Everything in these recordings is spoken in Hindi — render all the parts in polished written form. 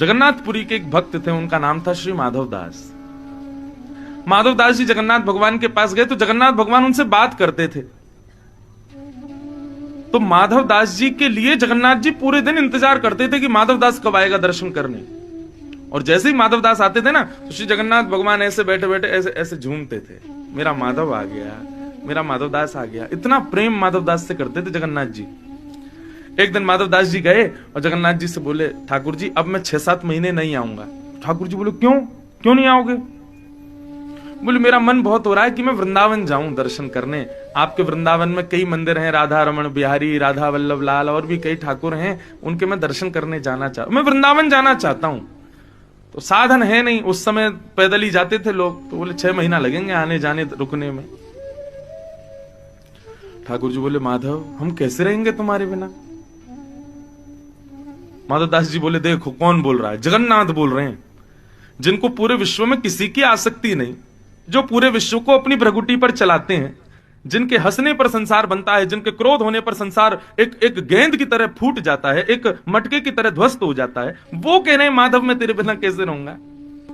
जगन्नाथपुरी के एक भक्त थे, उनका नाम था श्री माधव दास। माधव दास जी जगन्नाथ भगवान के पास गए तो जगन्नाथ भगवान उनसे बात करते थे। तो माधव दास जी के लिए जगन्नाथ जी पूरे दिन इंतजार करते थे कि माधव दास कब आएगा दर्शन करने। और जैसे ही माधव दास आते थे ना, तो श्री जगन्नाथ भगवान ऐसे बैठे बैठे ऐसे ऐसे झूमते थे, मेरा माधव आ गया, मेरा माधव दास आ गया। इतना प्रेम माधव दास से करते थे जगन्नाथ जी। एक दिन माधव दास जी गए और जगन्नाथ जी से बोले, ठाकुर जी अब मैं 6-7 महीने नहीं आऊंगा। ठाकुर जी बोले, क्यों क्यों नहीं आओगे? बोले, मेरा मन बहुत हो रहा है कि मैं वृंदावन जाऊं दर्शन करने। आपके वृंदावन में कई मंदिर हैं, राधा रमण बिहारी, राधा वल्लभ लाल और भी कई ठाकुर हैं, उनके मैं दर्शन करने जाना चाहता, मैं वृंदावन जाना चाहता हूं। तो साधन है नहीं, उस समय पैदल ही जाते थे लोग। तो बोले 6 महीना लगेंगे आने जाने रुकने में। ठाकुर जी बोले, माधव हम कैसे रहेंगे तुम्हारे बिना? माधव दास जी बोले, देखो कौन बोल रहा है? जगन्नाथ बोल रहे हैं, जिनको पूरे विश्व में किसी की आसक्ति नहीं, जो पूरे विश्व को अपनी भ्रगुटी पर चलाते हैं, जिनके हंसने पर संसार बनता है, जिनके क्रोध होने पर संसार एक गेंद की तरह फूट जाता है, एक मटके की तरह ध्वस्त हो जाता है, वो कह रहे हैं माधव मैं तेरे बिना कैसे रहूंगा?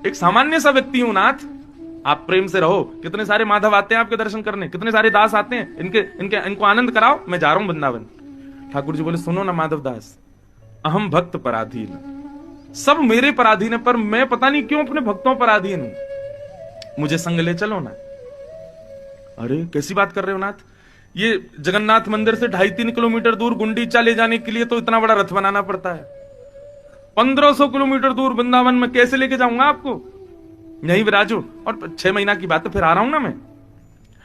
एक सामान्य सा व्यक्ति हूं नाथ, आप प्रेम से रहो। कितने सारे माधव आते हैं आपके दर्शन करने, कितने सारे दास आते हैं, इनको आनंद कराओ, मैं जा रहा हूं वृंदावन। ठाकुर जी बोले, सुनो ना माधव दास, अहम भक्त पराधीन, सब मेरे पराधीन है, पर मैं पता नहीं क्यों अपने भक्तों पराधीन हूं, मुझे संग ले चलो ना। अरे कैसी बात कर रहे हो नाथ? ये जगन्नाथ मंदिर से 2.5-3 किलोमीटर दूर गुंडीचा ले जाने के लिए तो इतना बड़ा रथ बनाना पड़ता है। 1500 किलोमीटर दूर वृंदावन में कैसे लेके जाऊंगा आपको? यहीं विराजो, और 6 महीना की बात है, फिर आ रहा हूं ना मैं।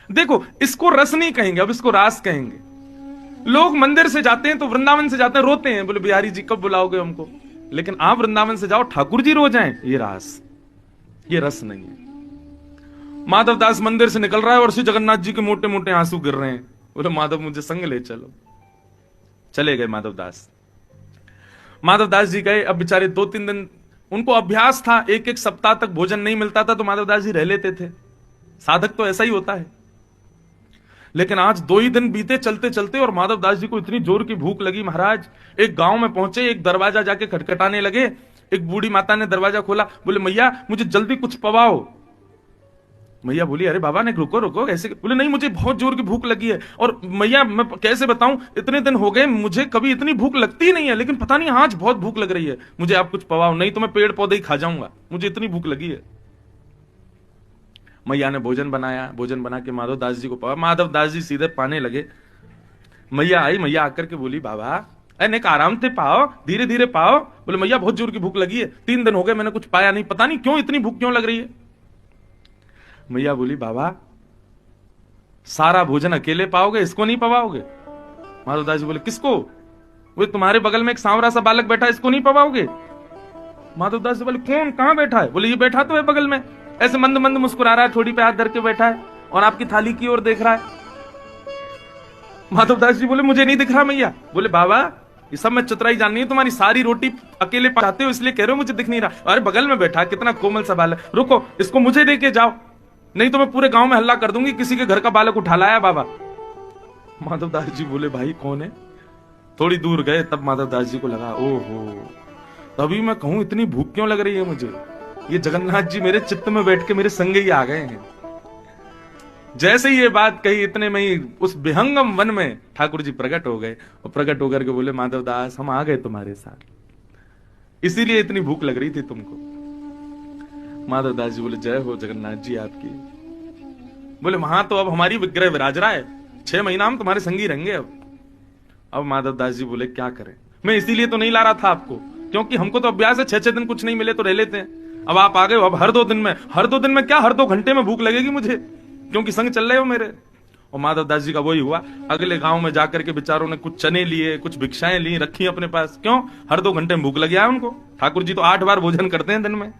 देखो, इसको रस नहीं कहेंगे, अब इसको रास कहेंगे। लोग मंदिर से जाते हैं तो वृंदावन से जाते हैं, रोते हैं, बोले बिहारी जी कब बुलाओगे हमको? लेकिन आप वृंदावन से जाओ, ठाकुर जी रो जाएं, ये रास, ये रस नहीं है। माधव दास मंदिर से निकल रहा है और श्री जगन्नाथ जी के मोटे मोटे आंसू गिर रहे हैं। बोले, माधव मुझे संग ले चलो। चले गए माधव दास। माधव दास जी गए। अब बेचारे 2-3 दिन उनको अभ्यास था, एक सप्ताह तक भोजन नहीं मिलता था तो माधव दास जी रह लेते थे। साधक तो ऐसा ही होता है। लेकिन आज 2 ही दिन बीते चलते चलते, और माधव दास जी को इतनी जोर की भूख लगी महाराज। एक गांव में पहुंचे, एक दरवाजा जाके खटखटाने लगे। एक बूढ़ी माता ने दरवाजा खोला, बोले मैया मुझे जल्दी कुछ पवाओ। मैया बोली, अरे बाबा ने रुको रुको ऐसे। बोले, नहीं मुझे बहुत जोर की भूख लगी है। और मैया मैं कैसे बताऊं, इतने दिन हो गए मुझे कभी इतनी भूख लगती ही नहीं है, लेकिन पता नहीं आज बहुत भूख लग रही है, मुझे आप कुछ पवाओ, नहीं तो मैं पेड़ पौधे ही खा जाऊंगा, मुझे इतनी भूख लगी है। मैया ने भोजन बनाया, भोजन बना के माधव दास जी को पवा। माधव दास जी सीधे पाने लगे। मैया आई, मैया आकर के बोली, बाबा अरे आराम से पाओ, धीरे धीरे पाओ। बोले, मैया बहुत जोर की भूख लगी है, 3 दिन हो गए मैंने कुछ पाया नहीं, पता नहीं क्यों इतनी भूख क्यों लग रही है। मैया बोली, बाबा सारा भोजन अकेले पाओगे, इसको नहीं पवाओगे? माधव दास जी बोले, किसको? वो तुम्हारे बगल में एक सांवरा सा बालक बैठा है, इसको नहीं पवाओगे? माधव दास जी बोले, कौन, कहां बैठा है? बोले, ये बैठा तो है बगल में, ऐसे मंद मंद मुस्कुरा रहा है, ठोड़ी पे हाथ धर के बैठा है और आपकी थाली की ओर देख रहा है। माधव दास जी बोले, मुझे नहीं दिख रहा मैया। बोले, बाबा ये सब मैं चतुराई जाननी है, तुम्हारी सारी रोटी अकेले पाते हो इसलिए कह रहे हो मुझे दिख नहीं रहा। अरे बगल में बैठा, कितना कोमल सा बालक, रुको इसको मुझे दे के जाओ, नहीं तो मैं पूरे गांव में हल्ला कर दूंगी किसी के घर का बालक उठा लाया बाबा। माधव दास जी बोले, भाई कौन है? थोड़ी दूर गए, तब माधव दास जी को लगा, ओहो तभी मैं कहूं इतनी भूख क्यों लग रही है मुझे, ये जगन्नाथ जी मेरे चित्त में बैठ के मेरे संग ही आ गए हैं। जैसे ही ये बात कही, इतने में ही उस विहंगम वन में ठाकुर जी प्रकट हो गए, और प्रकट होकर के बोले, माधव दास हम आ गए तुम्हारे साथ, इसीलिए इतनी भूख लग रही थी तुमको। माधव दास जी बोले, जय हो जगन्नाथ जी आपकी। बोले, वहां तो अब हमारी विग्रह विराज रहा है, 6 महीना हम तुम्हारे संगी रहेंगे। अब माधव दास जी बोले, क्या करें, मैं इसीलिए तो नहीं ला रहा था आपको, क्योंकि हमको तो अभ्यास है 6-6 दिन कुछ नहीं मिले तो रह लेते हैं। अब आप आ गए हो, अब हर 2 दिन में क्या, हर 2 घंटे में भूख लगेगी मुझे, क्योंकि संग चल रहे हो मेरे। और माधव दास जी का वही हुआ, अगले गांव में जाकर के बेचारों ने कुछ चने लिए, कुछ भिक्षाएं ली, रखी अपने पास। क्यों? हर 2 घंटे में भूख लग गया उनको। ठाकुर जी तो 8 बार भोजन करते हैं दिन में।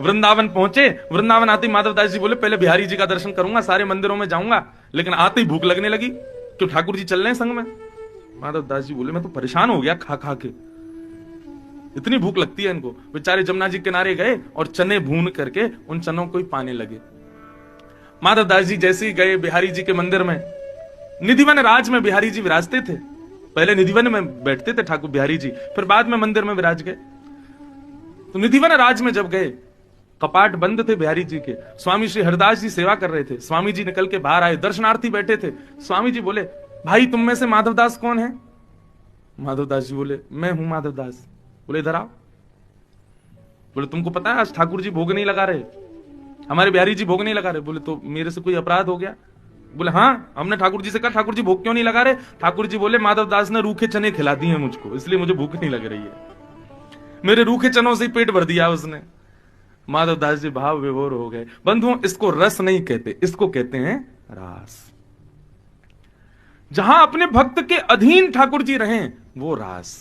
वृंदावन पहुंचे, वृंदावन आते ही माधव दास जी बोले, पहले बिहारी जी का दर्शन करूंगा, सारे मंदिरों में जाऊंगा। लेकिन आते ही भूख लगने लगी, क्यों ठाकुर जी चल रहे हैं संग में। माधव दास जी बोले, मैं तो परेशान हो गया खा खा के, इतनी भूख लगती है इनको। बेचारे जमुना जी किनारे गए और चने भून करके उन चनों को ही पाने लगे। माधव दास जी जैसे ही गए बिहारी जी के मंदिर में, निधिवन राज में बिहारी जी विराजते थे। पहले निधिवन में बैठते थे ठाकुर बिहारी जी, फिर बाद में मंदिर में विराज गए। तो निधिवन राज में जब गए, कपाट बंद थे बिहारी जी के, स्वामी श्री हरिदास जी सेवा कर रहे थे। स्वामी जी निकल के बाहर आए, दर्शनार्थी बैठे थे। स्वामी जी बोले, भाई तुम में से माधवदास कौन है? माधवदास जी बोले, मैं हूं माधवदास। बोले इधर आओ। बोले तुमको पता है आज ठाकुर जी भोग नहीं लगा रहे, हमारे बिहारी जी भोग नहीं लगा रहे। बोले तो मेरे से कोई अपराध हो गया? बोले हाँ, हमने ठाकुर जी से कहा ठाकुर जी भोग क्यों नहीं लगा रहे? ठाकुर जी बोले माधवदास ने रूखे चने खिला दिए मुझको, इसलिए मुझे भूख नहीं लग रही है। मेरे रूखे चनों से ही पेट भर दिया उसने। माधवदास जी भाव विभोर हो गए। बंधुओं, इसको रस नहीं कहते, इसको कहते हैं रास। जहां अपने भक्त के अधीन ठाकुर जी रहें वो रास।